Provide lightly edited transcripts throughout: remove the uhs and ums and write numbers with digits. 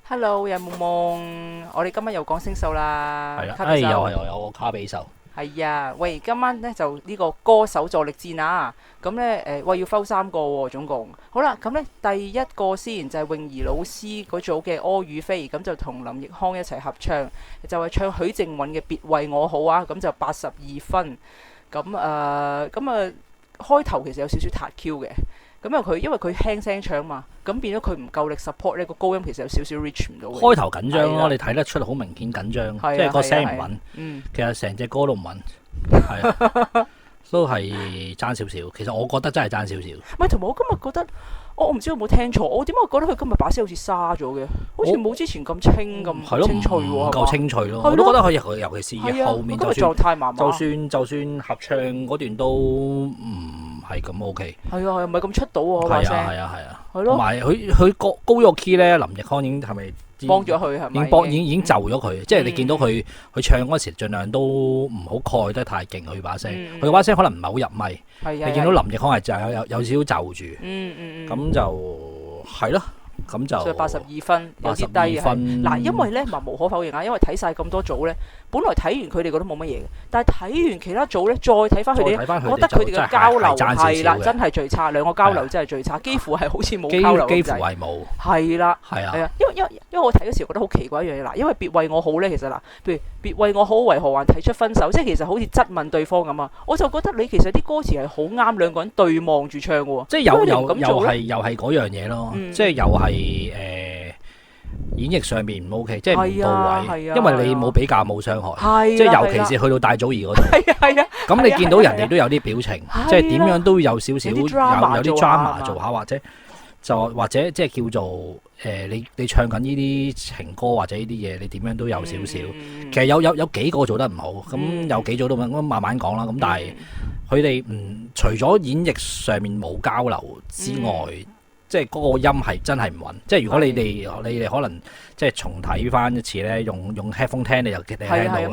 Hello，有冇夢？我哋今晚又講星宿啦，係啦，卡比獸又係我卡比獸。係啊，喂，今晚咧就呢個歌手助力戰啊，咁咧喂要分3個喎，總共好啦，咁咧第一個先就係泳兒老師嗰組嘅柯與飛，咁就同林奕匡一齊合唱，就係唱許靖韻嘅別為我好啊，咁就82分，咁開頭其實有少少撻 Q 嘅。咁因為佢輕聲唱嘛，咁變咗佢唔夠力 support 呢個高音，其實有少少 reach 唔到嘅。開頭緊張咯，係啦你睇得出好明顯緊張，係啊即係個聲唔係啊穩。嗯，其實成隻歌都唔穩，係啊，都係爭少少。其實我覺得真係爭少少。唔係同埋我今日覺得，我唔知有冇聽錯，我點解覺得佢今日把聲好似沙咗嘅，好似冇之前咁清係咯，咁清脆喎，唔夠清脆咯。係咯我都覺得佢尤其是係啊，後面今日狀態麻麻，就算合唱嗰段都唔係咁 OK。係啊，唔係咁出到喎把聲，係啊係啊係啊，係咯，同埋佢高咗個 key 咧，林奕匡已經係咪幫咗佢係咪？已經就咗佢，即係你見到佢唱嗰時，盡量都唔好蓋得太勁佢把聲，佢把聲可能唔係好入咪。係啊，你見到林奕匡係就有少少就住，咁就係咯，咁就所以82分有啲低82分嗱，因為咧無可否認啊，因為睇晒咁多組咧，本來睇完佢哋覺得冇乜嘢嘅，但係睇完其他組咧，再睇翻佢哋，覺得佢哋嘅交流係啦，真係最差，兩個交流真係最差，幾乎係好似冇交流咁滯，幾乎係冇，係啦，係啊，因為我睇嗰時覺得好奇怪一樣嘢嗱，因為別為我好咧，其實嗱，譬如別為我好，為何還提出分手，即係其實好似質問對方咁啊，我就覺得你其實啲歌詞係好啱兩個人對望住唱嘅喎，即係又係嗰樣嘢咯，即係又係演繹上面唔 OK， 即係唔到位，因為你冇比較冇傷害，即係尤其是去到大祖兒嗰度，係啊，咁你見到人哋都有啲表情，即係點樣都有少少有啲 drama 做下，或者即係叫做你唱緊呢啲情歌或者呢啲嘢，你點樣都有少少。其實有幾個做得唔好，咁有幾組都咁慢慢講啦。咁但係佢哋除咗演繹上面冇交流之外，即係嗰個音係真係唔穩。即係如果你哋可能即係重睇翻一次咧，用 headphone 聽你就聽到，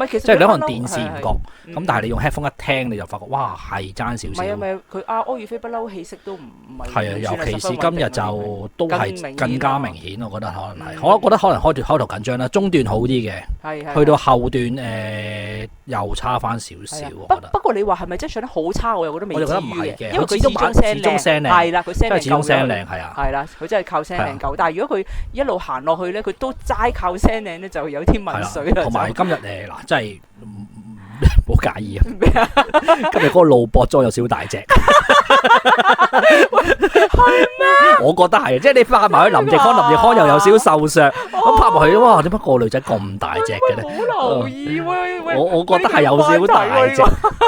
即係你可能電視唔覺，咁但係你用 headphone 一聽你就發覺，哇係爭少少。唔係佢柯與飛不嬲氣息都唔係。係啊，尤其是今日就都係更加明顯，我覺得可能係。我覺得可能開頭緊張啦，中段好啲嘅，去到後段又差翻少少。不過你話係咪真係唱得好差？我又覺得未至於嘅，因為佢始終聲靚，係啦，佢聲靚夠靚係啊，係啦，佢真係靠聲靚夠。但係如果佢一路行落去咧，佢都齋靠聲靚咧，就有啲問水啦。同埋今日嗱，真係唔好介意啊！今日嗰個露膊裝有少大隻，我覺得係，即係你拍埋去林奕匡又有少少瘦削，咁拍埋去，哇！點解個女仔咁大隻嘅咧？好留意喎，我覺得係有少少大隻。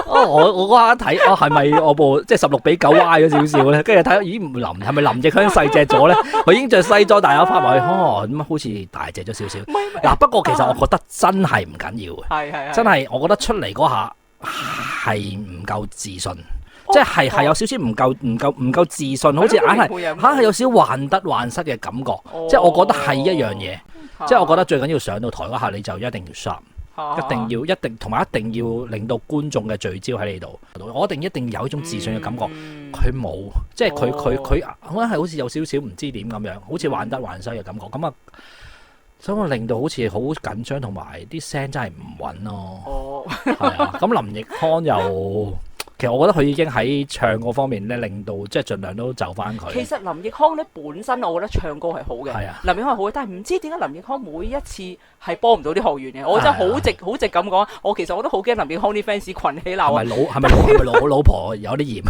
我嗰下睇，係咪我部即係16:9歪咗少少咧？跟住睇，咦？係咪林奕匡細隻咗咧？佢已經着西裝，大家拍埋去，點解好似大隻咗少少？嗱，不過其實我覺得真係唔緊要嘅，係真係我覺得出嚟嗰下係唔夠自信，即係有少少唔夠自信，好似硬係有少少患得患失嘅感覺。即係我覺得係一樣嘢，即係我覺得最緊要上到台嗰下你就一定要 sharp，一定同埋一定要令到觀眾嘅聚焦喺你度。我一定有一種自信嘅感覺，佢冇，即係佢可能係好似有少少唔知點咁樣，好似患得患失嘅感覺。咁啊，所以令到好似好緊張，同埋啲聲真係唔穩咯。係啊，咁林奕匡又。其實我覺得佢已經喺唱嗰方面咧，令到即係盡量都就翻佢。其實林奕匡咧本身，我覺得唱歌係好嘅。係啊，林奕匡係好嘅，但係唔知點解林奕匡每一次係幫唔到啲學員嘅。我真係好直咁講。我其實我都好驚林奕匡啲 fans 群起鬧。係咪老婆有啲嚴？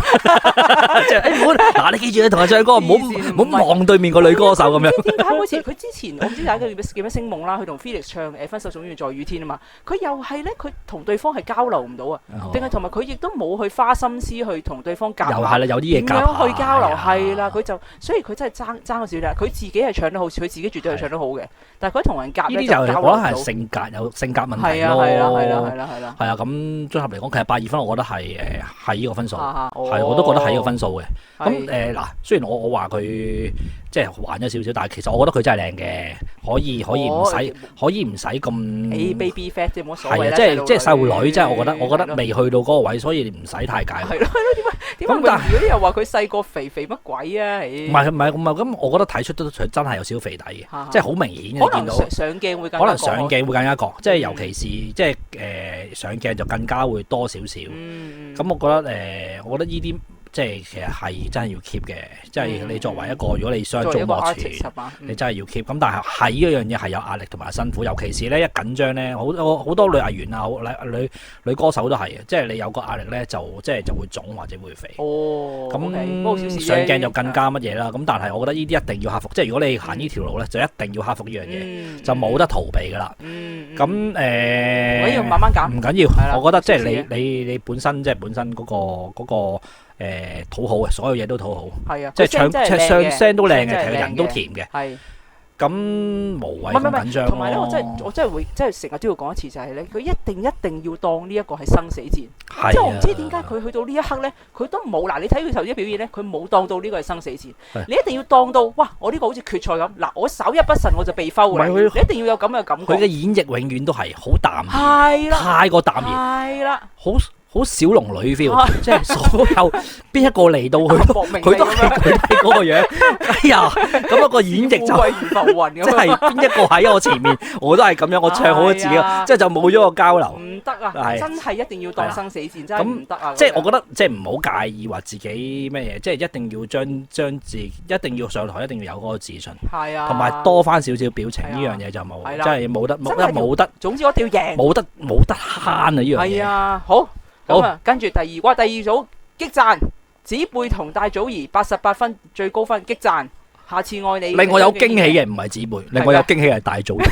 即係嗱，你記住你同佢唱歌，唔好望對面個女歌手咁樣。點解好似佢之前我唔知大家叫咩星夢啦，佢同 Felix 唱分手總要在雨天啊嘛。佢又係咧，佢同對方係交流唔到啊，定係同埋佢亦都冇去花心思去同對方夾，又係啦，有啲嘢點樣去交流係啦，佢就所以佢真係爭咗少少。佢自己係唱得好，佢自己絕對係唱得好嘅。但係佢同人夾呢啲就可能係性格問題咯。係啊，咁綜合嚟講，其實82分，我覺得係呢個分數，係我都覺得係呢個分數嘅。咁嗱，雖然我話佢即係還咗少少，但係其實我覺得佢真係靚嘅。可以唔使咁 baby fat 即係冇所謂係啊，啦。即係細路女，即係我覺係咯得未去到嗰個位，所以你唔使太介意。係咯，點解咁但係嗰啲又話佢細個肥乜鬼啊？唔係咁，我覺得睇出都真係有少少肥底嘅，即係好明顯嘅見到。上鏡會可能上鏡會更加覺，即係尤其是即係上鏡就更加會多少少。咁我覺得呢啲。即係其實係真係要 keep 嘅，即係你作為一個如果你想做幕前，你真係要 keep。咁但係呢樣嘢係有壓力同埋辛苦，尤其是咧一緊張咧，好多女藝員啊、女歌手都係嘅，即係你有個壓力咧就會腫或者會肥。咁上鏡就更加乜嘢啦。咁但係我覺得呢啲一定要克服，即係如果你行呢條路咧，就一定要克服呢樣嘢，就冇得逃避㗎啦。咁要慢慢減，唔緊要。我覺得即係你本身嗰個。討好嘅，所有嘢都討好，係啊，即係唱聲都靚嘅，其實人都甜嘅，係咁無謂咁緊張咯。同埋咧，我真係會，即係成日都要講一次，就係咧，佢一定要當呢一個係生死戰，即係我唔知點解佢去到呢一刻咧，佢都冇嗱，你睇佢頭先表現咧，佢冇當到呢個係生死戰，你一定要當到，哇！我呢個好似決賽咁，嗱，我稍一不慎我就被摟啦，你一定要有咁嘅感覺。佢嘅演繹永遠都係好淡然，係啦，太過淡然，係啦，好小龍女 feel， 即係所有邊一個嚟到佢都係嗰個樣。哎呀，咁一個演繹就即係邊一個喺我前面，我都係咁樣，我唱好咗自己，即係就冇咗個交流。唔得啊！真係一定要當生死戰，真係唔得啊！即係我覺得，即係唔好介意話自己咩嘢，即係一定要將自己一定要上台，一定要有嗰個自信。係啊，同埋多翻少少表情，呢樣嘢就冇，真係冇得。總之我一定要贏，冇得慳啊！呢樣嘢。係啊，好。咁啊，跟住第二組激讚，子貝同戴祖兒88分最高分激讚，下次愛你。令我有驚喜嘅唔係子貝，令我有驚喜係戴祖兒。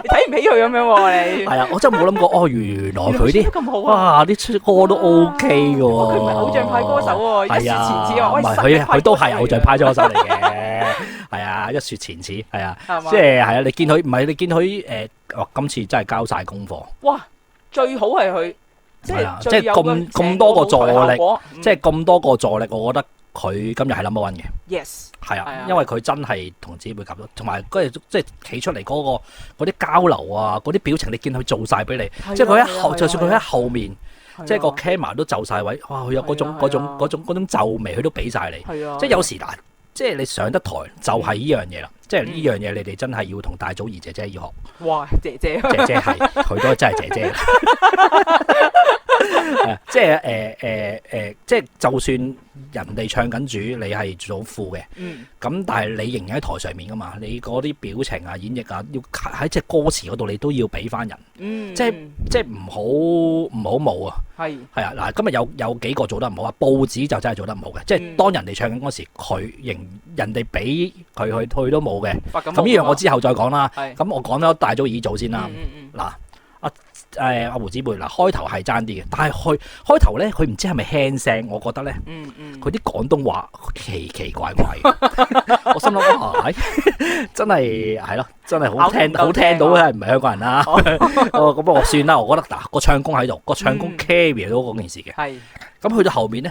你睇唔起佢咁樣喎？你係啊，我真係冇諗過原來佢啲咁好哇啲出歌都 OK 嘅喎。佢唔係偶像派歌手喎，一雪前恥啊！唔係佢都係偶像派歌手嚟嘅，係啊，一雪前恥係啊，即係係啊，你見佢今次真係交晒功課。哇！最好係佢，即係咁多個助力，即係咁多個助力，我覺得佢今日係 number one 嘅。Yes， 係啊，因為佢真係同子貝夾到，同埋即係企出嚟嗰啲交流啊，嗰啲表情，你見佢做晒俾你，即係佢就算佢喺後面，即係個 camera 都就晒位，哇！佢有嗰種皺眉，佢都俾晒你。即係有時嗱，即係你上得台就係呢樣嘢啦，即係呢樣嘢你哋真係要同戴祖兒姐姐要學。哇！姐姐係，佢都真係姐姐。即係就算人哋唱緊主，你係做副嘅，咁但係你仍然喺台上面噶嘛，你嗰啲表情啊、演繹啊，要喺隻歌詞嗰度，你都要俾翻人，即係唔好冇啊。係啊，嗱，今日有幾個做得唔好啊，報紙就真係做得唔好嘅，即係當人哋唱緊嗰時，人哋俾佢去都冇嘅。咁呢樣我之後再講啦。咁我講咗戴祖兒做先啦。嗱。阿胡子貝嗱，開頭係爭啲嘅，但係開頭咧，佢唔知係咪輕聲，我覺得咧，佢啲廣東話奇怪怪嘅，我心諗哇，真係係咯，真係好聽到，係唔係香港人啦？咁我算啦，我覺得嗱，個唱功喺度，個唱功 carry 到嗰件事嘅，咁去到後面咧。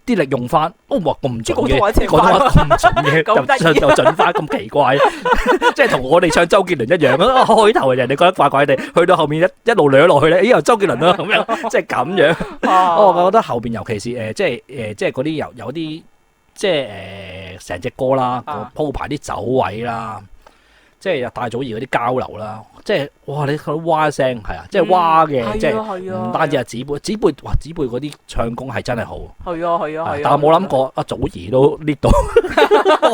啲力用翻，哇咁準嘅，廣東話咁準嘅，又準翻咁奇怪，即係同我哋唱周杰倫一樣啊！開頭人哋覺得怪怪地，去到後面一路掠落去咧，又周杰倫啦咁樣，即係咁樣。我覺得後邊尤其是即係嗰啲有啲即係成隻歌啦，鋪排啲走位啦，即係戴祖兒嗰啲交流啦。即係哇！你佢哇聲係啊，即係哇嘅，即係唔單止係子貝嗰啲唱功係真係好。係啊，但係冇諗過阿祖兒都 lift 到，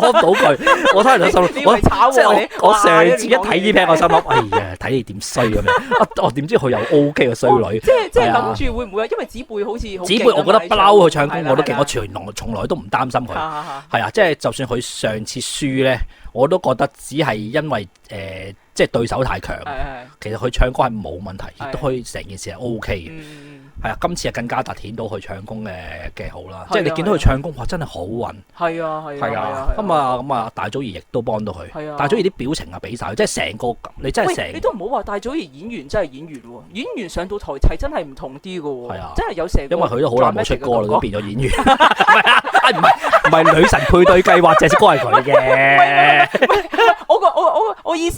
幫到佢。我睇人心諗，即係我上次一睇呢 pair，我心諗，哎呀，睇你點衰咁樣。我點知佢又 OK 嘅衰女。即係諗住會唔會啊？因為子貝好似子貝，我覺得不嬲佢唱功我都勁，我從來都唔擔心佢。係啊，即係就算佢上次輸咧，我都覺得只係因為即係對手太強，其實佢唱歌係冇問題，亦都可以成件事係 O K 嘅。係啊，今次係更加突顯到佢唱功嘅好啦。即係你見到佢唱功，哇，真係好穩。係啊。咁啊，戴祖兒亦都幫到佢。戴祖兒啲表情啊，俾晒佢，即係成個你真係成。你都唔好話戴祖兒演員真係演員喎，演員上到台係真係唔同啲㗎喎。係啊，真係有成。因為佢都好耐冇出歌啦，都變咗演員。唔係女神配對計劃隻歌係佢嘅。我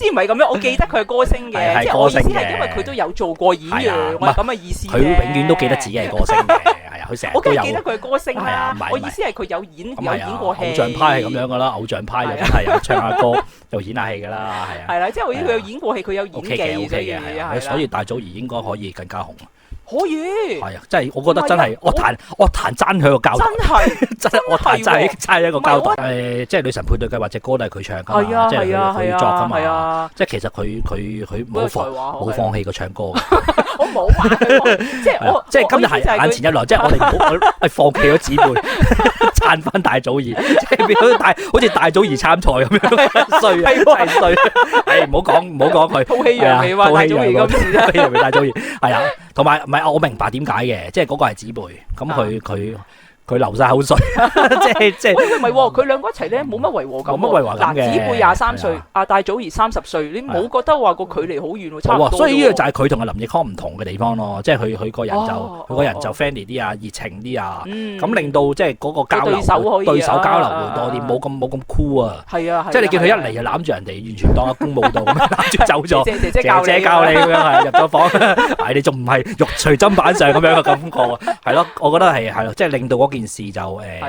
思唔係咁樣，我記得佢係歌星嘅，係即係我意思歌星嘅係因為佢都有做過演係啊員，我係咁嘅意思啫。佢永遠都記得自己係歌星嘅，係啊，佢成日都有。我梗係記得佢係歌星係啊啦唔係，我意思係佢有演過戲。偶像派係咁樣噶啦，偶像派就真係有唱下歌，又演下戲噶啦，係啊。係啦，即係我意思佢有演過戲，佢有演 OK 嘅技， OK 嘅，係啊，所以大祖兒應該可以更加紅。可以。係啊，真係我覺得真係樂壇爭佢個交代，真係真係樂壇爭一個交代。即係女神配對計劃隻歌都係佢唱噶嘛，即係佢作噶嘛。即係其實佢冇放棄過唱歌嘅。我冇話佢，即係今日係眼前一亮，即係我哋唔好放棄咗姊妹，撐翻大祖兒，即係變咗好似大祖兒參賽咁樣，衰啊，真係衰。係唔好講佢，吐氣揚眉話大祖兒今次吐氣揚眉大祖兒係啊，同埋唔係我明白點解嘅，即係嗰個係姊妹，咁佢流晒口水，即係。喂，唔係喎，佢兩個一齊咧冇乜違和感。冇乜違和感嘅。嗱，姊妹23歲，阿大祖兒30歲，你冇覺得話個距離好遠喎？差唔多。所以呢個就係佢同阿林奕匡唔同嘅地方咯，即係佢個人就 friendly 啲啊，熱情啲啊，咁令到即係嗰個交流對手交流會多啲，冇咁 cool 啊。係啊，即係你見佢一嚟就攬住人哋，完全當阿公冇到咁樣攬住走咗，姐姐教你咁樣係入咗房，係你仲唔係肉隨砧板上咁樣嘅感覺啊？係咯，我覺得係咯，即係令到嗰件事就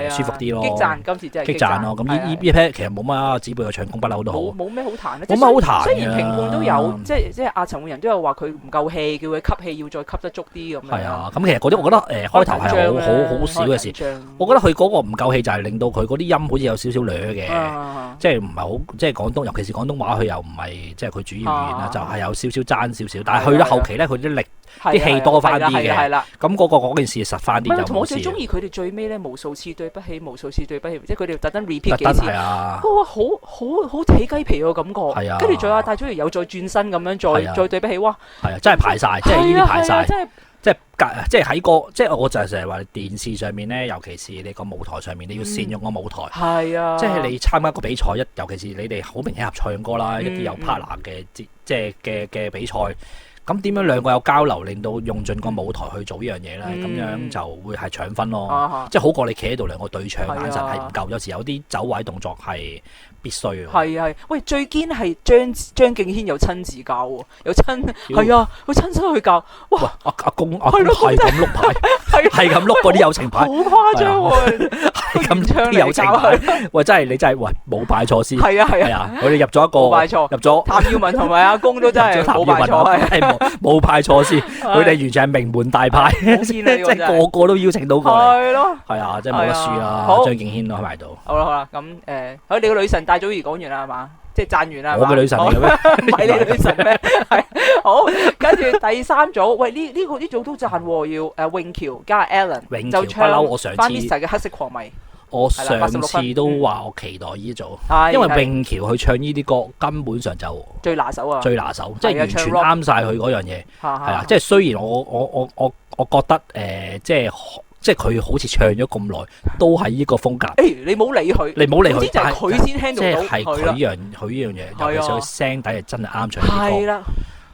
舒服啲咯。激讚，今次真係激讚咯。咁呢 pair 其實冇乜姊妹嘅唱功不嬲都好，冇咩好彈咧。冇乜好彈。雖然評判都有，即係阿陳奐仁都有話佢唔夠氣，叫佢吸氣要再吸得足啲咁樣。係啊，咁其實嗰啲我覺得開頭係好少嘅事。我覺得佢嗰個唔夠氣就係令到佢嗰啲音好似有少少攣嘅，即係唔係好即係廣東，尤其是廣東話佢又唔係即係佢主要語言啦，就係有少少爭少少。但係去到後期咧，佢啲力啲氣多翻啲嘅，咁嗰件事實翻啲就冇事。我最中意佢哋最尾咧，無數次對不起，無數次對不起，即係佢哋特登 repeat 幾次。哇，好起雞皮個感覺。跟住仲有大祖兒有再轉身咁樣再對不起，哇！係啊，真係排晒，即係呢啲排晒，即係喺個即係我就係成日話電視上面咧，尤其是你個舞台上面，你要善用個舞台。係啊，即係你參加個比賽尤其是你哋好明顯合唱歌啦，一啲有 partner 嘅即係嘅比賽。咁點樣兩個有交流，令到用盡個舞台去做呢樣嘢咧？咁樣就會係搶分咯，即係好過你企喺度兩個對唱，眼神係唔夠。有時有啲走位動作係必須嘅。係，喂，最堅係張敬軒有親自教喎，係啊，佢親身去教。哇！阿公係咁碌牌，係咁碌嗰啲友情牌，好誇張喎！係咁啲友情牌，喂，真係你真係喂冇擺錯先。係啊，佢哋入咗一個，入咗譚耀文同埋阿公都真係冇擺錯。冇派錯先，佢哋完全係名門大派，即係個個都邀請到過嚟。係咯，係啊，真係冇得輸啦！張敬軒都喺埋度。好啦，咁你個女神大祖兒講完啦係嘛？即係讚完啦。我嘅女神嚟嘅咩？唔係你女神咩？係好，跟住第三組，喂呢組都讚喎，要詠喬加 Alan 就唱翻 Mr. 嘅黑色狂迷。我上次都話我期待呢組，因為詠喬去唱呢啲歌根本上就最拿手啊！最拿手，即係完全啱晒佢嗰樣嘢。係啊，即係雖然我覺得即係佢好似唱咗咁耐，都係呢個風格。你冇理佢，總之就係佢先聽到。即係佢呢樣嘢，尤其是佢聲底係真係啱唱呢啲歌。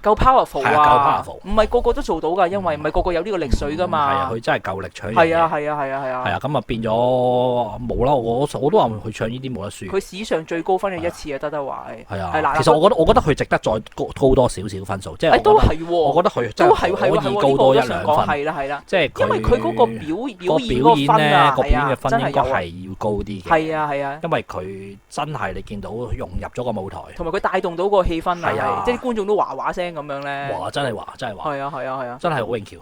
夠 powerful 啊！唔係個個都做到㗎，因為唔係個個有呢個力水㗎嘛。係啊，佢真係夠力唱。係啊，咁啊變咗冇啦。我都話佢唱呢啲冇得輸。佢史上最高分嘅一次啊，德華係。係啊，其實我覺得佢值得再高多少少分數，即係都係喎。我覺得佢真係可以高多一兩分。係啦，即係因為佢嗰個表演咧，個表演嘅分應該係要高啲嘅。係啊，因為佢真係你見到融入咗個舞台，同埋佢帶動到個氣氛啊，即係啲觀眾都話聲咁樣咧。真係話，係啊，真係好詠喬，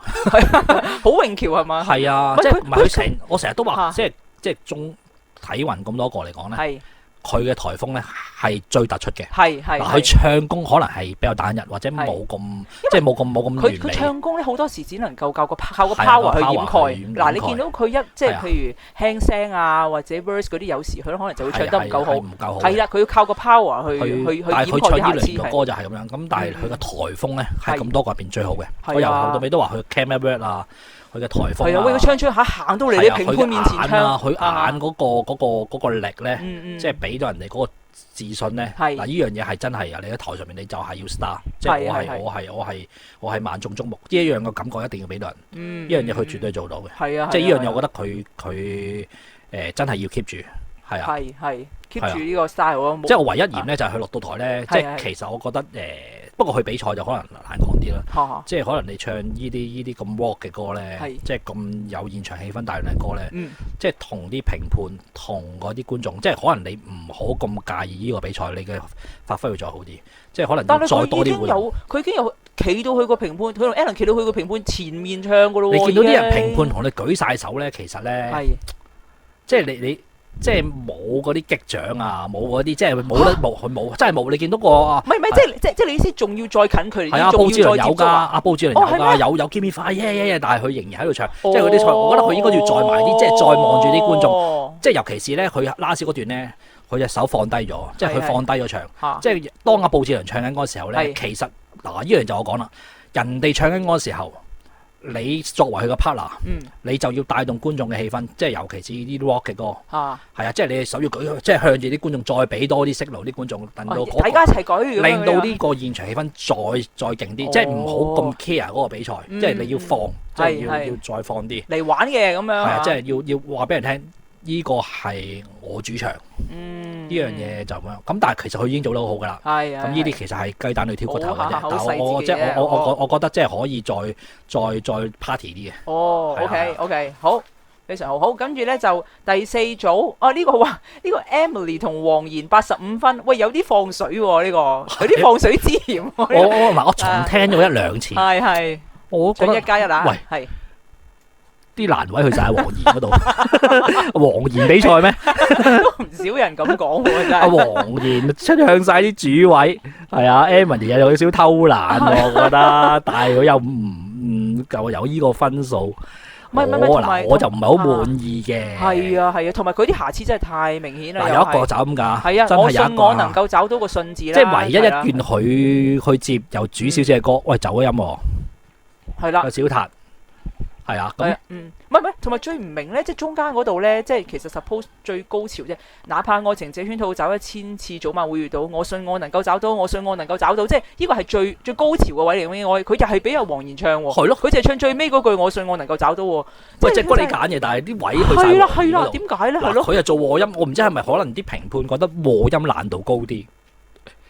好詠喬係嘛？係啊，即係唔係佢我成日都話，即係中體運咁多個嚟講咧，佢嘅台風咧係最突出嘅。係佢唱功可能係比較單一，或者冇咁即係冇咁完美。佢唱功咧好多時只能夠靠個 power 去掩蓋。嗱，你見到佢即係譬如輕聲啊，或者 verse 嗰啲，有時佢可能就會唱得唔夠好。係啦，佢要靠個 power 去掩蓋。但係佢唱呢兩個歌就係咁樣。咁但係佢嘅台風咧係咁多個入邊最好嘅。我由頭到尾都話佢 camera 啊。佢嘅台風係啊，喂！佢唱下行到嚟你評判面前唱，佢眼嗰個力咧，即係俾到人哋嗰個自信咧。嗱，呢樣嘢係真係啊！你喺台上面你就係要 star，即係我係萬眾矚目，呢一樣嘅感覺一定要俾到人。呢樣嘢佢絕對做到嘅。係啊，即係呢樣嘢，我覺得佢真係要 keep 住。係啊，係 keep 住呢個 style 咯。即係我唯一嫌咧就係佢落到台咧，即係其實我覺得不過佢比賽就可能難講啲啦。即係可能你唱呢啲咁 rock 嘅歌咧，即係咁有現場氣氛大量嘅歌咧，即係同啲評判同嗰啲觀眾，即係可能你唔好咁介意呢個比賽，你嘅發揮會再好啲。即係可能再多啲佢已經有企到去個評判，佢同 Alan 企到去個評判前面唱㗎咯喎。你見到啲人評判同你舉晒手咧，其實咧，即係你。即係冇嗰啲擊掌啊，冇嗰啲即係冇得冇佢冇，真係冇。你見到個唔係即係你意思仲要再近距離？係啊，布志綸有㗎，阿布志綸有㗎，有 Give Me Five，但係佢仍然喺度唱。即係嗰啲賽，我覺得佢應該要再埋啲，即係再望住啲觀眾。即係尤其是咧，佢 last 嗰段咧，佢隻手放低咗，即係佢放低咗唱。即係當阿布志綸唱緊嗰個時候咧，其實嗱呢樣就我講啦，人哋唱緊嗰個時候。你作為佢個 partner，你就要帶動觀眾嘅氣氛，即係尤其是啲 rock 嘅歌，係啊，即係你手要舉，即係向住啲觀眾再俾多啲 signal，啲觀眾等到大家一齊舉，令到呢個現場氣氛再勁啲，即係唔好咁 care 嗰個比賽，即係你要放，即係要再放啲嚟玩嘅咁樣，係啊，即係要話俾人聽，呢個係我主場，呢樣嘢就咁樣。咁但係其實佢已經做得好好㗎啦。咁呢啲其實係雞蛋裏挑骨頭嘅啫。但係我即係我覺得即係可以再 party 啲嘅。OK，好，非常好。跟住咧就第四組，呢個 Emily 同黃妍85分，喂有啲放水喎呢個，有啲放水之嫌。我重聽咗一兩次。係，我覺得1+1啊。喂，係。啲難位去晒喺黃妍嗰度，黃妍比賽咩？都唔少人咁講喎，真係。阿黃妍出向晒啲主位，係啊 Emily 有少少偷懶喎，我覺得，但係佢又唔夠有呢個分數。我就唔係好滿意嘅。係啊，同埋佢啲瑕疵真係太明顯啦。有一個就咁㗎，係啊，我信我能夠找到個信字啦。即係唯一一段佢接由主小姐嘅歌，喂走咗音喎，係啦，有小撻。係啊，咁唔係，同埋最唔明咧，即係中間嗰度咧，即係其實 suppose 最高潮啫。哪怕愛情這圈套走1000次，早晚會遇到。我信我能夠找到，我信我能夠找到。即係呢個係最高潮嘅位嚟嘅。佢就係俾阿黃妍唱喎。係咯，佢就係唱最尾嗰句，我信我能夠找到。喂，隻歌你揀嘅，但係啲位去晒黃妍嗰度。係啦，點解咧？係咯，佢又做和音，我唔知係咪可能啲評判覺得和音難度高啲。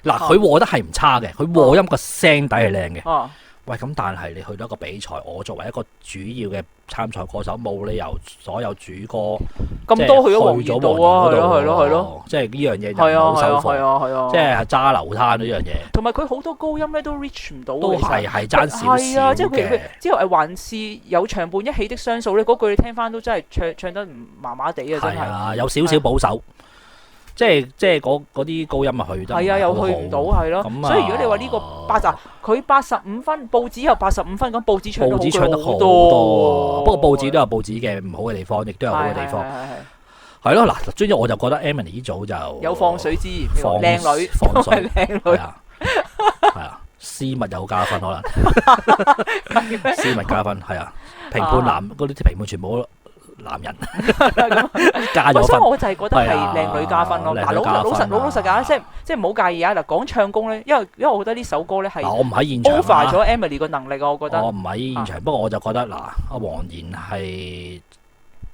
嗱，佢和得係唔差嘅，佢和音個聲底係靚嘅。喂，咁但係你去到一個比賽，我作為一個主要嘅參賽歌手，冇理由所有主歌咁多去咗黃妍度啊！係咯，即係呢樣嘢就唔好收貨，即係揸流灘呢樣嘢。同埋佢好多高音咧都 reach 唔到，都係爭少少即係佢之後還是有長伴一起的雙數咧，嗰句你聽翻都真係唱得麻麻地啊！真係啊，有少少保守。即係嗰啲高音啊去得係啊，又去唔到係咯。所以如果你話呢個佢85分，報紙有85分，咁報紙唱得好多。不過報紙都有報紙嘅唔好嘅地方，亦都有好嘅地方。係咯，嗱，總之我就覺得 Emily 呢組就有放水之嫌，靚女，放水靚女係啊，絲襪有加分可能，絲襪加分係啊，評判男嗰啲評判全部男人加咗分，所以我就係覺得係靚女加分咯。嗱，老實講，即係唔好介意啊。嗱，講唱功咧，因為我覺得呢首歌咧係我唔喺現場 over 咗 Emily 個能力啊。我覺得我唔喺現場，不過我就覺得嗱，阿黃妍係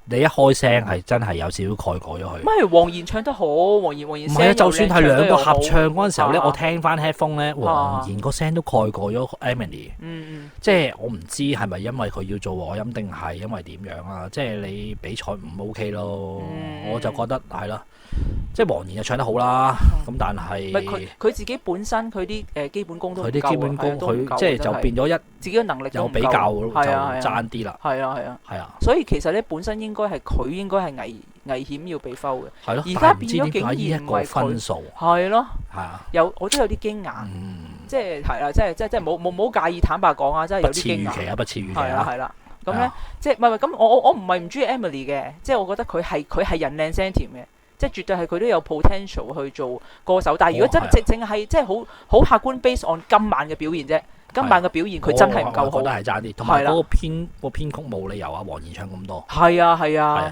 你一開聲係真係有少少蓋過咗佢。唔係黃妍唱得好，黃妍唔係啊，就算係兩個合唱嗰陣時候咧，我聽翻 headphone 咧，黃妍個聲都蓋過咗 Emily。即係我唔知係咪因為佢要做和音定係因為點樣啊？即係你比賽唔 OK 咯，我就覺得係啦。即係黃妍就唱得好啦，咁但係佢自己本身佢啲基本功都唔夠，佢啲基本功佢即係就變咗自己嘅能力有比較就爭啲啦。係啊，所以其實咧本身應該係佢應該係危險要被 foul 嘅。係咯，而家變咗竟然唔係分數。係咯，係啊，我都有啲驚訝。即係係啦，即係冇介意坦白講啊，真係有啲驚訝。不似預期係啦。咁咧即係唔係咁？我唔係唔中意 Emily 嘅，即係我覺得佢係人靚聲甜嘅。即係絕對係佢都有 potential 去做歌手，但係如果真係即係好客觀 base on 今晚嘅表現啫，今晚嘅表現佢真係唔夠好，我覺得係爭啲，同埋嗰個編曲冇理由啊黃妍唱咁多，係啊，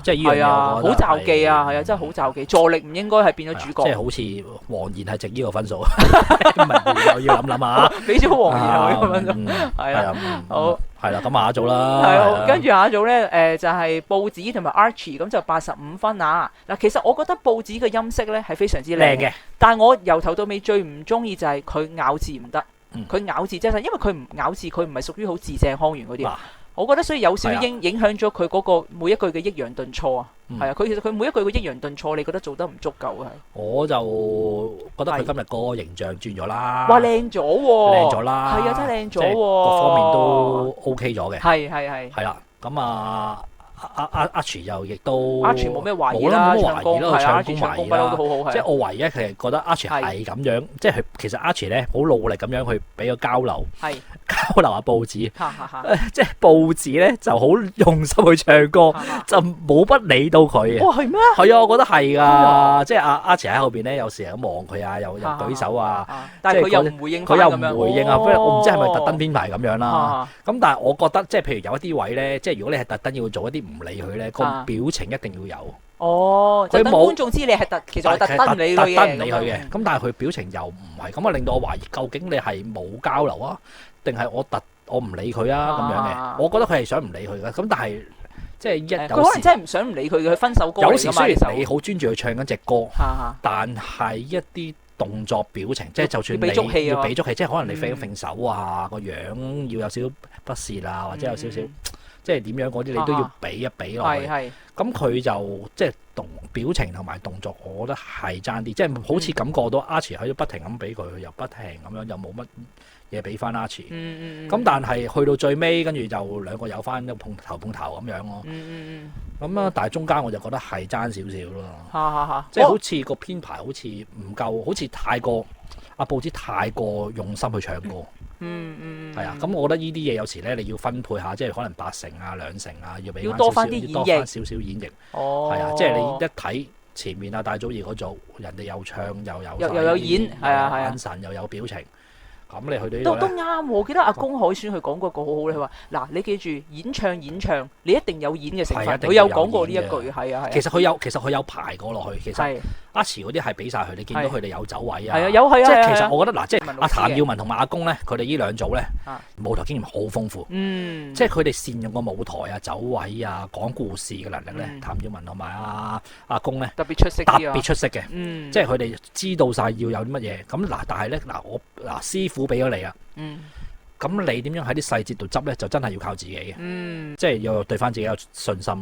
即係呢樣嘢好罩忌啊，係啊，真係好罩忌，助力唔應該係變咗主角，即係好似黃妍係值呢個分數，唔係又要諗下，俾咗黃妍呢個分數，係啊，好。係啦，咁下一組啦。係，跟住下一組咧，就係報紙同埋 Archie，咁就85分啊！嗱，其實我覺得報紙嘅音色咧係非常之靚嘅，但係我由頭到尾最唔中意就係佢咬字唔得，佢咬字真係，因為佢唔咬字，佢唔係屬於好字正腔圓嗰啲。我覺得所以有少少影響咗佢嗰個每一句嘅抑揚頓挫啊。係啊，佢其實佢每一句嘅抑揚頓挫，你覺得做得唔足夠啊？我就覺得佢今日個形象轉咗啦。哇，靚咗喎！靚咗啦，係啊，真係靚咗喎！各方面都 OK 咗嘅。係。係啦，咁啊。Archie 又亦都 Archie 冇咩懷疑啦，唱功係啊，唱功不嬲都好好。即係我唯一其實覺得 Archie 係咁樣，即係佢其實 Archie 咧好努力咁樣去俾個交流，交流下報紙。即係報紙咧就好用心去唱歌，就冇不理到佢嘅。哇，係咩？係啊，我覺得係㗎。即係Archie 喺後邊咧，有時係咁望佢啊，又舉手啊，但係佢又唔回應，佢又唔回應啊。我唔知係咪特登編排咁樣啦。咁但係我覺得即係譬如有一啲位咧，即係如果你係特登要做一啲唔理佢咧，個表情一定要有。哦，就等觀眾知你係其實我特登唔理佢嘅。特登唔理佢嘅。咁但係佢表情又唔係咁啊，令到我懷疑究竟你係冇交流啊，定係我唔理佢啊咁樣嘅。我覺得佢係想唔理佢嘅。咁但係即係佢可能真係唔想唔理佢嘅，佢分手歌嚟㗎嘛。有時雖然你好專注去唱緊隻歌，但係一啲動作表情，即係就算你要俾足氣，即係可能你揈手啊，個樣要有少少不屑啊，或者有少少。即係點樣嗰啲，你都要俾一俾落去。咁佢就即係表情同埋動作，我覺得係爭啲。即係好似感覺到 Archie 喺度不停咁俾佢，又不停咁樣，又冇乜嘢俾翻 Archie。咁但係去到最尾，跟住就兩個有翻碰頭咁樣咯。咁啊，但係中間我就覺得係爭少少咯。即係好似個編排好似唔夠，好似太過阿報紙太過用心去唱歌。係啊，咁我覺得呢啲嘢有時咧，你要分配下，即係可能8成啊、2成啊，要俾多翻啲演繹，多翻少少演繹。係啊，即係你一睇前面啊，戴祖兒嗰組，人哋又唱又有演，係啊，眼神又有表情。咁你去到都啱喎！我記得阿公海宣佢講過個好好咧，佢話：嗱，你記住演唱，你一定有演嘅成分。佢有講過呢一句，係啊。其實佢有排過落去，其實。Archie 嗰啲係俾晒佢，你見到佢哋有走位啊！係啊，即係其實我覺得嗱，即係阿譚耀文同埋阿公咧，佢哋呢兩組咧，舞台經驗好豐富。即係佢哋善用個舞台啊、走位啊、講故事嘅能力咧，譚耀文同埋阿公咧特別出色嘅。即係佢哋知道晒要有啲乜嘢。咁嗱，但係咧我師傅俾咗你啊。咁你點樣喺啲細節度執咧，就真係要靠自己嘅。即係要對翻自己有信心。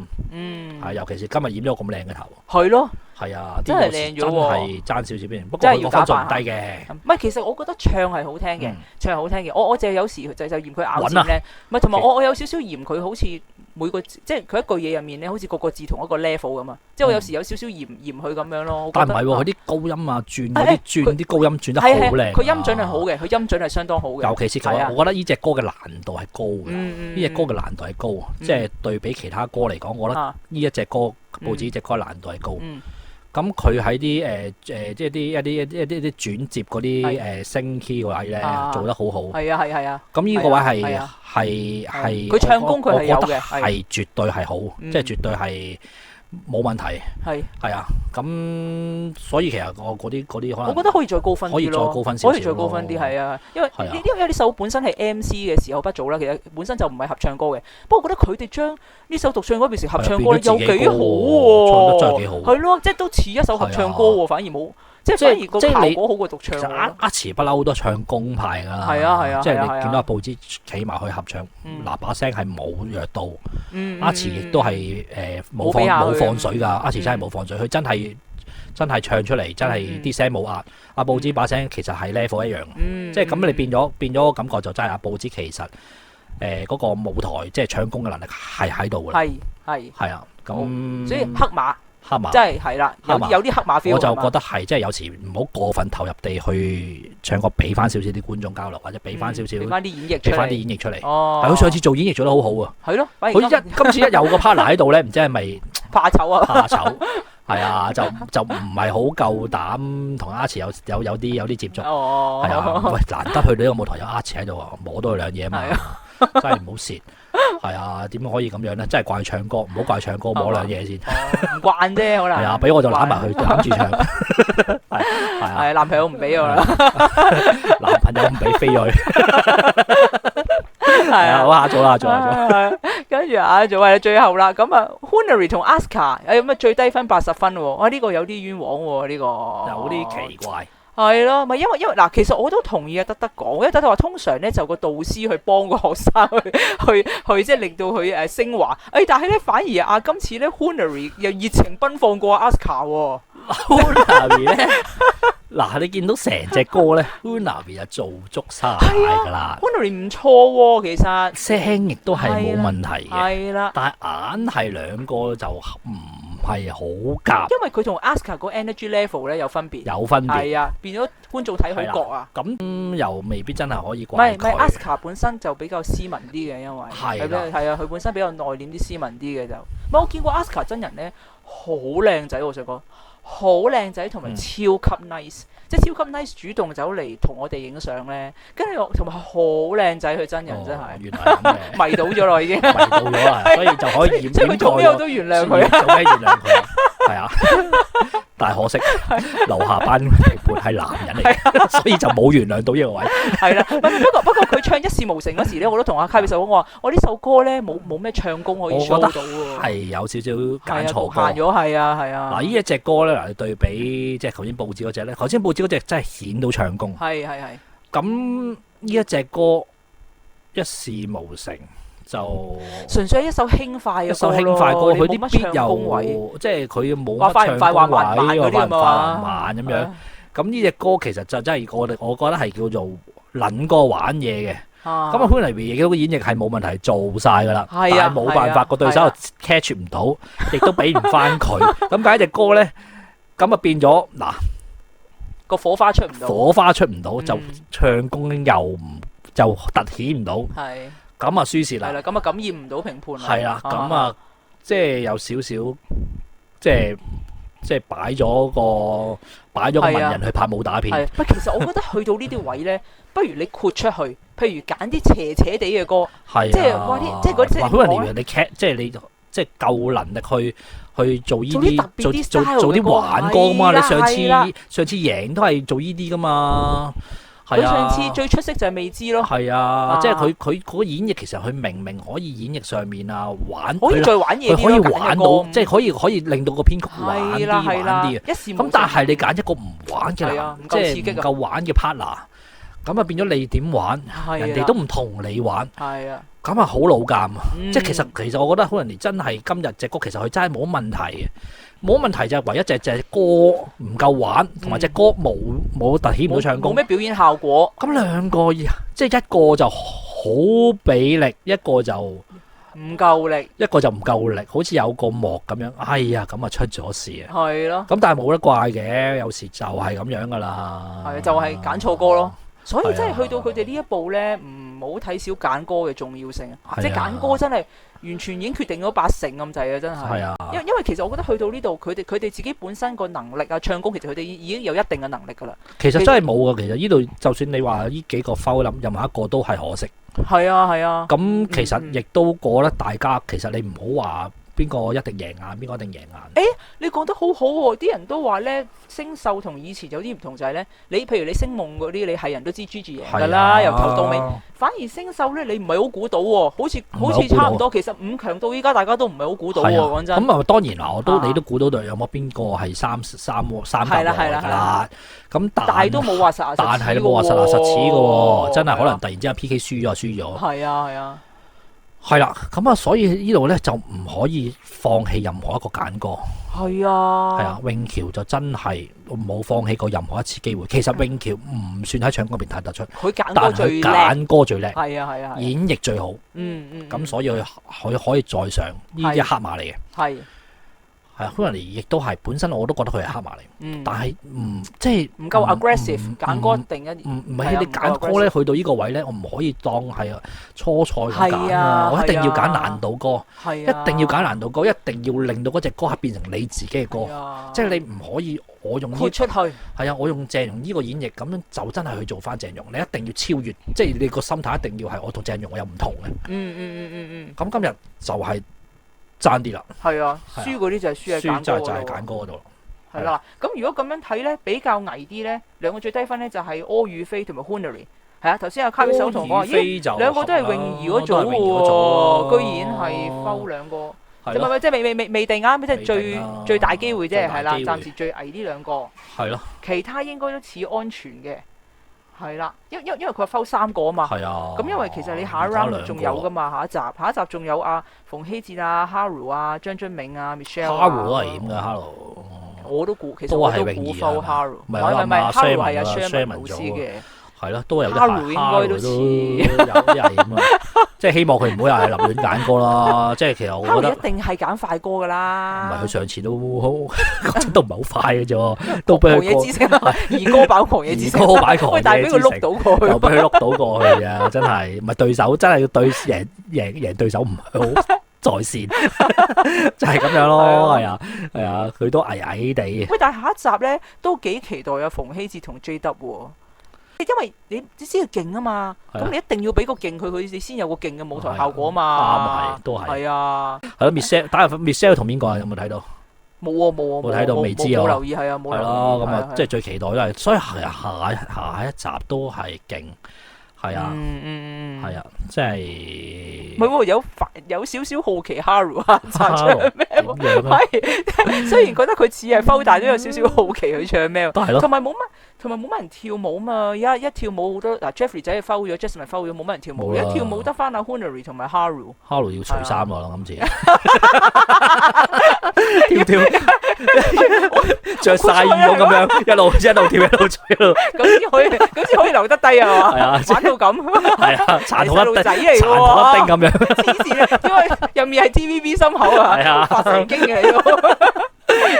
尤其是今日染咗咁靚嘅頭。係咯。係啊，真係靚咗喎，真係爭少少邊，不過個分數唔低嘅。唔係，其實我覺得唱係好聽嘅，唱係好聽嘅。我就有時就嫌佢咬字咧，唔係同埋我有少少嫌佢好似每個即係佢一句嘢入面咧，好似個個字同一個 level 咁啊。即係我有時有少少嫌佢咁樣咯。但唔係喎，佢啲高音啊，轉啲高音轉得好靚。佢音準係好嘅，佢音準係相當好嘅。尤其是我覺得呢隻歌嘅難度係高嘅，呢隻歌嘅難度係高，即係對比其他歌嚟講，我覺得呢一隻歌報紙隻歌難度係高。咁佢喺啲即係啲轉接嗰啲升 key 個位咧做得好好。係啊。咁呢個位係佢唱功佢係有嘅，係絕對係好，即係絕對係冇問題。係啊。咁所以其實我嗰啲可能，我覺得可以再高分啲咯。可以再高分少少。可以再高分啲係啊，因為呢首本身係 MC 嘅時候不早啦，其實本身就唔係合唱歌嘅。不過我覺得佢哋將呢首獨唱歌變成合唱歌有幾好喎，唱得真係幾好。係咯，即係都似一首合唱歌喎，反而冇，即係反而個效果好過獨唱。其實Archie不嬲都唱公派㗎啦。係啊。即係你見到阿報紙企埋去合唱，嗱把聲係冇弱到。Archie 亦都係冇放水㗎。Archie 真係冇放水，佢真係唱出嚟，真係啲聲冇壓。阿報紙把聲其實係 level 一樣，即係咁你變咗感覺就真係阿報紙其實嗰個舞台即係唱功嘅能力係喺度嘅。係啊，咁所以黑馬真係係啦，有啲黑馬 feel。我就覺得係即係有時唔好過分投入地去唱歌，俾翻少少啲觀眾交流，或者俾翻少少，俾翻啲演繹出嚟。係佢上次做演繹做得好好啊。係咯，佢今次一有個 partner 喺度咧，唔知係咪怕醜啊？怕醜。係啊，就唔係好夠膽同 Archie 有啲接觸。係啊，喂，難得去到呢個舞台有 Archie 喺度啊，摸到佢兩嘢啊嘛，真係唔好蝕。係啊，點可以咁樣咧？真係怪佢唱歌，唔好怪佢唱歌摸兩嘢先。唔慣啫，可能。係啊，俾我就攬埋去攬住唱。係男朋友唔俾我啦。男朋友唔俾飛佢。係啊，好下咗啦，做下咗。跟住啊，就為最後啦。咁啊 Hunary 同 Asuka 咁啊最低分80分喎。哇，呢個有啲冤枉喎，呢個有啲奇怪。係咯，咪因為嗱，其實我都同意啊，德德講，因為德德話通常咧就個導師去幫個學生去即係令到佢升華。但係咧反而今次咧 Hunary 又熱情奔放過 Asuka 喎。Hunary 咧，嗱你見到成隻歌咧 Hunary 就做足晒㗎啦。Hunary 唔錯喎，其實聲亦都係冇問題嘅。係啦，但係硬係兩個就唔係好夾，因為佢同 Asuka 個 energy level 咧有分別，有分別，係啊，變咗觀眾睇好覺啊。咁又未必真係可以怪佢。唔係 Asuka 本身就比較斯文啲嘅，因為係啊，佢本身比較內斂啲、斯文啲嘅就。我見過 Asuka 真人咧，好靚仔，我想講好靚仔，同埋超級 nice，即係超級 nice，主動走嚟同我哋影相咧，跟住同埋好靚仔，佢真人真係。原來咁嘅，迷倒咗咯已經。迷倒咗啦，所以就可以掩蓋。做咩我都原諒佢，做咩原諒佢？係啊，但係可惜樓下班評判係男人嚟嘅，所以就冇原諒到呢個位。係啦，不過佢唱一事無成嗰時咧，我都同阿卡比手講，我話我呢首歌咧冇咩唱功可以 show 到喎，係有少少揀錯歌。限咗係啊。嗱，呢一隻歌咧，嗱對比即係頭先報紙嗰隻咧，頭先報紙嗰隻真係顯到唱功。係。咁呢一隻歌一事無成。就純粹係一首輕快嘅歌咯，一首輕快歌，佢啲乜唱功位，即係佢冇乜唱功位，話慢嗰啲慢咁樣。咁呢隻歌其實就真係我覺得係叫做撚歌玩嘢嘅。咁啊，Hunary 亦都演繹係冇問題做晒噶啦，但係冇辦法個對手 catch 唔到，亦都俾唔翻佢。咁解隻歌咧，咁啊變咗嗱個火花出唔到，就唱功又就突顯唔到。係。咁啊，輸蝕啦！係啦，咁啊感染唔到評判啦。係啦，咁啊，即係有少少，即係擺咗個文人去拍武打片。係，其實我覺得去到呢啲位咧，不如你豁出去，譬如揀啲斜斜地嘅歌，即係啲，即係嗰啲。話俾人哋 cat，即係你即係夠能力去做呢啲，做啲玩歌嘛。你上次贏都係做呢啲噶嘛。佢上次最出色就係未知咯。係啊，即係佢嗰個演繹，其實佢明明可以演繹上面啊玩，可以再玩嘢啲，佢可以玩到，即係可以令到個編曲玩啲啊。咁但係你揀一個唔玩嘅男，即係唔夠玩嘅 partner，咁啊變咗你點玩？人哋都唔同你玩。係啊。咁啊好老尷啊！即係其實我覺得Hunary真係今日隻歌其實佢真係冇乜問題嘅。冇問題就係唯一隻歌唔夠玩，同埋隻歌冇突顯唔到唱功，冇咩表演效果。咁兩個即係一個就好俾力，一個就唔夠力，一個就唔夠力，好似有個幕咁樣。哎呀，咁啊出咗事啊！係咯。咁但係冇得怪嘅，有時就係咁樣噶啦。係就係揀錯歌咯。所以真係去到佢哋呢一步咧，唔好睇小揀歌嘅重要性啊！即係揀歌真係完全已經決定咗80%咁滯啊！真係。係啊。因為其實我覺得去到呢度，佢哋自己本身個能力啊，唱功其實佢哋已經有一定嘅能力㗎啦。其實真係冇㗎，其實呢度就算你話呢幾個 foul 任何一個都係可惜。係啊。咁其實亦都覺得大家其實你唔好話邊個一定贏硬，邊個一定贏硬。你講得好好喎！啲人都話咧，星秀同以前有啲唔同就係咧，譬如你星夢嗰啲，你係人都知 Gigi 贏㗎啦，由頭到尾。反而星秀咧，你唔係好估到喎，好似差唔多。其實5強到依家大家都唔係好估到喎，講真。咁啊當然啦，你都估到有冇邊個係三甲啦。咁但係都冇話實實似嘅喎，真係可能突然之間 PK 輸咗。係啊。係啦，咁啊，所以呢度咧就唔可以放棄任何一個揀歌。係啊，永橋就真係冇放棄過任何一次機會。其實永橋唔算喺唱歌邊睇得出，佢揀歌最叻，係啊，演繹最好。咁所以佢可以再上呢啲黑馬嚟嘅。係啊，Hunary亦都係本身我都覺得佢係黑馬嚟，但係即係唔夠 aggressive 揀歌定一唔係你揀歌咧，去到呢個位咧，我唔可以當係初賽咁揀啊！我一定要揀難度歌，一定要揀難度歌，一定要令到嗰隻歌係變成你自己嘅歌，即係你唔可以我用豁出去。係啊，我用鄭融呢個演繹咁樣就真係去做翻鄭融，你一定要超越，即係你個心態一定要係我同鄭融我有唔同嘅。咁今日就係。爭啲啦，係啊，輸嗰啲就係輸喺揀歌就係揀歌嗰度。係啦，咁如果咁樣睇咧，比較危啲咧，兩個最低分咧就係柯雨菲同埋 Hunary。係啊，頭先阿卡比手同我講，咦，兩個都係泳兒嗰組喎，居然係摟兩個，唔係即係未定啱，即係最大機會啫，係啦，暫時最危呢兩個。係咯，其他應該都似安全嘅，係啦，因為佢摟3個啊嘛。係啊。咁因為其實你下一 round 仲有噶嘛，下一集仲有阿馮希哲啊、Haru 啊、張津銘啊、Michelle 啊。Haru 都係咁嘅 Haru。我都估，其實我都估摟 Haru。唔係，Haru 係阿 Sherman 老師嘅。係咯，都係有啲 Haru 應該都似，有啲係咁啊！即係希望佢唔好又係立亂揀歌啦。即係其實我覺得一定係揀快歌噶啦。唔係佢上次都唔係好快嘅啫，都俾佢狂野之聲兒歌版狂野之聲，喂，但係俾佢碌到過去，又俾佢碌到過去啊！真係唔係對手，真係要對贏對手唔係好在線，就係咁樣咯。係啊，佢都矮矮地。喂，但係下一集咧都幾期待啊，馮希哲同 JW 喎。因為你知佢勁啊嘛，咁你一定要俾個勁佢你先有個勁嘅舞台效果嘛。啱，都係。係啊。係咯 ，Michelle 打入 Michelle 同邊個啊？有冇睇到？冇冇睇到，未知啊。冇留意係啊，冇留意。係咯，咁啊，即係最期待都係，所以下一集都係勁。係啊，係啊，即係唔係有少少好奇 Haru 啊，唱咩？係雖然覺得佢似係 flow，但係都有少少好奇佢唱咩。同埋冇乜人跳舞嘛。而家一跳舞好多嗱 Jeffrey 仔 flow 咗 ，Jasmine flow 咗，冇乜人跳舞。而家跳舞得翻阿 Hunary 同埋 Haru。Haru 要除衫咯，今次跳着晒衣咁樣，一路跳一路除一路。咁先可以留得低啊嘛。係啊，玩到咁。係啊，殘酷一丁咁樣。黐線啊！因為入面係 TVB 心口啊，係啊，發神經嘅都。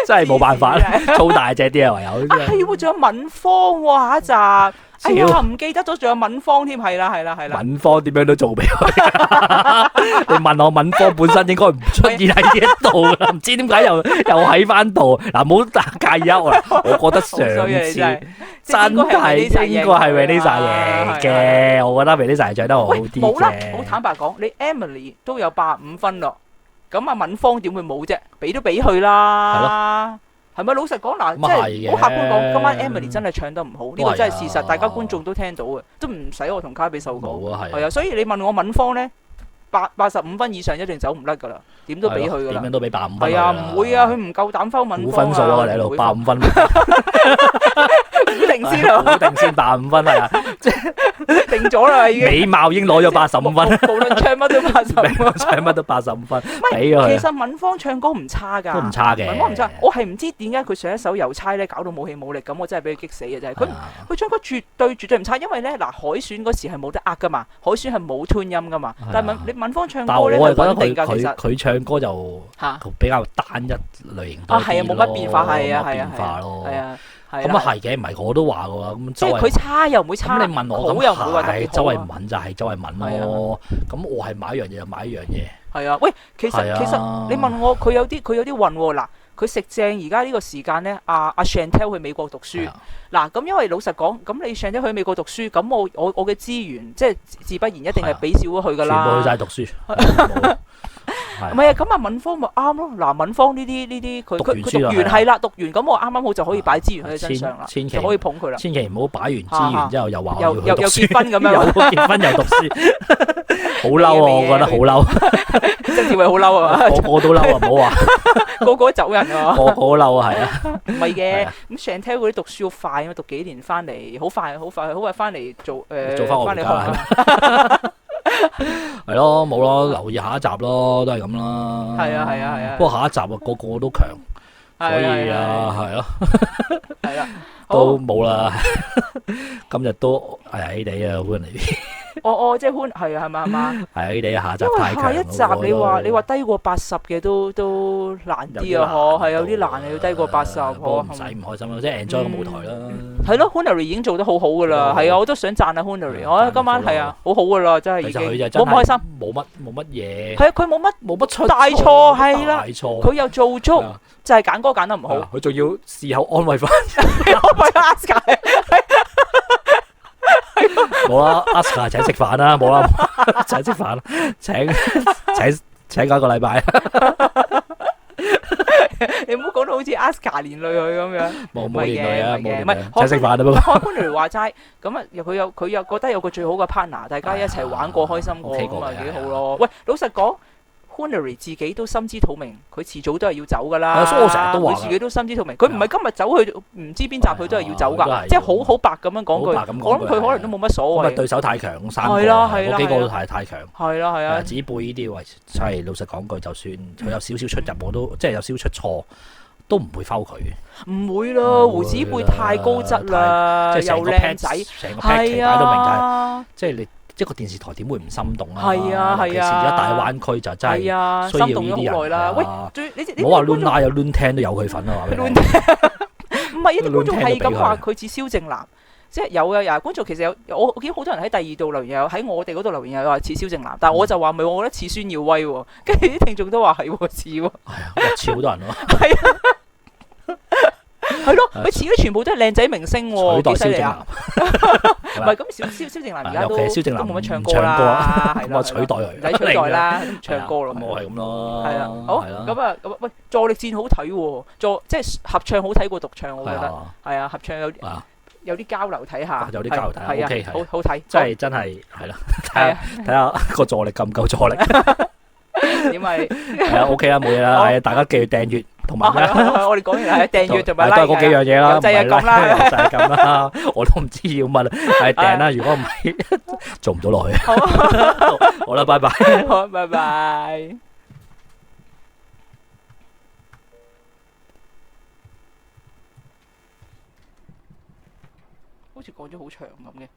真係冇辦法，粗大隻啲啊，唯有。係喎，仲有敏芳喎，下一集。哎呀，唔記得咗，仲有敏芳添，係啦。敏芳點樣都做俾佢。你問我敏芳本身應該唔出現喺呢一度㗎，唔知點解又喺翻度。嗱，唔好介意啊，我覺得上次真係應該係 Vanessa 贏嘅，我覺得 Vanessa 唱得好啲嘅。冇啦，好坦白講，你 Emily 都有85分咯，咁阿敏芳點會冇啫？俾都俾佢啦。係咯。係咪老實講嗱，即係好客觀講，今晚 Emily 真係唱得唔好，呢個真係事實，大家觀眾都聽到嘅，都唔使我同卡比數講。係啊，所以你問我敏芳咧，85分以上一定走唔甩㗎啦，點都俾佢㗎啦。點樣都俾85分。係啊，唔會啊，佢唔夠膽摟敏芳啊。估分數啊，你喺度85分。估定先啊！估定先85分係啊，即係定咗啦已經。美貌已經攞咗85分。無論唱乜都85分。唱乜都85分。其實敏芳唱歌唔差㗎。都唔差嘅。敏芳唔差，我係唔知點解佢上一首郵差咧搞到冇氣冇力咁，我真係俾佢激死嘅真係。佢唱歌絕對唔差，因為咧嗱海選嗰時係冇得呃㗎嘛，海選係冇 tune 音㗎嘛。但係敏芳唱歌咧係穩定㗎，其實。佢唱歌就比較單一類型多啲咯。係啊，冇乜變化，係啊，變化咯。係啊。咁啊係嘅，唔係我都話嘅喎。咁即係佢差又唔會差，咁你問我好又唔會話特別好。周慧敏就係周慧敏咯。咁我係買一樣嘢就買一樣嘢。係啊，喂，其實你問我佢有啲運喎。嗱，佢食正而家呢個時間咧，阿 Chantelle 去美國讀書。嗱，咁因為老實講，咁你 Chantelle 去美國讀書，咁我嘅資源即係自不然一定係俾少咗佢㗎啦。全部去曬讀書。唔係啊，咁啊敏芳咪啱咯。嗱，敏芳呢啲佢讀完係啦，讀完咁我啱啱好就可以擺資源喺佢身上啦，就可以捧佢啦。千祈唔好擺完資源之後又話又結婚咁樣，又結婚又讀書，好嬲啊！我覺得好嬲，曾志偉好嬲啊嘛，個個都嬲啊！唔好話個個都走人啊，個個都嬲啊，係啊，唔係嘅。咁 Chantelle 嗰啲讀書好快啊嘛，讀幾年翻嚟，好快翻嚟做翻嚟學。係咯，冇咯，留意下一集咯，都係咁啦。係啊。不過下一集啊，個個都強，所以啊，係咯，係啦，都冇啦。今日都矮矮地啊，歡嚟啲。即係寬係啊，係嘛？係矮地下集太強。下一集你話低過80嘅都難啲啊，嗬，係有啲難啊，要低過80，嗬。唔使唔開心咯，即係 enjoy 個舞台啦。係咯 Hunary 已經做得好好噶啦，係啊，我都想讚下 Hunary，我覺得今晚係啊，好好噶啦，真係已經好唔開心，冇乜嘢。係啊，佢冇乜出大錯，係啦，佢又做足，就係揀歌揀得唔好。佢仲要事後安慰翻，安慰 Aska。冇啦 ，Aska 請食飯啦，冇啦，請食飯啦，請一個禮拜。你唔好講到好似 Aska 連累佢咁樣。冇連累啊，唔係嘅冇連累唔係請食飯啊不過。開潘嚟話齋，咁啊佢又覺得有個最好嘅 partner，大家一齊玩過開心過 OK 咁啊嘅幾好咯。喂，老實講。Honorary 自己都心知肚明，佢遲早都係要走噶啦。所以我成日都話佢自己都心知肚明，佢唔係今日走去唔知邊集，佢都係要走㗎。係啊即係好白咁樣講句，好白咁講句我諗佢可能都冇乜所謂。咁啊對手太強，三個係啦係啦嗰幾個都係啦太強。係啦係啊，子貝呢啲位，真係老實講句，就算佢有少少出入，我都即係有少少出錯，都唔會摟佢。唔會咯，胡子貝太高質啦，即係成個又靚仔， 成個 package 擺到明就係，啊，即係你一個電視台點會唔心動啊？係啊係啊尤其是而家大灣區就真係係啊，需要心動呢啲人咗好耐啦。喂啊，最你唔好話觀眾亂拉又亂聽都有佢份啊！話俾你亂聽唔係，一啲觀眾係亂聽就俾佢咁話佢似蕭正楠，即係有觀眾其實有我見好多人喺第二度留言，又喺我哋嗰度留言又話似蕭正楠，但係我就話唔係，我覺得似孫耀威喎，跟住啲聽眾都話係喎似喎，係啊，似好多人咯，係咯，佢似咗全部都係靚仔明星喎，取代蕭正幾犀利啊！楠。唔係咁，蕭正楠而家都尤其蕭正楠都冇乜唱唔歌啦，係咁啊啦，取代佢，唔使取代啦，都唔唱歌咯。咁我係咁咯，係啊，好係啦咁啊，咁喂，助力戰好睇喎，即係合唱好睇過獨唱，我覺得係啊，係啊，合唱啊有啲交流睇下，有啲交流睇下係啊 OK，係好好睇，真係係啦，睇係下睇下個助力夠唔夠助力，點係係啊 OK 啦，冇嘢啦，好係大家記住訂閱同埋係啊我哋講完係訂閱同埋都係嗰幾樣嘢啦，有掣就撳啦唔係 like 就係咁啦，我都唔知要乜啦，係訂啦，如果唔係做唔到落去，好啦，拜拜。好，拜拜。好似講咗好長咁嘅。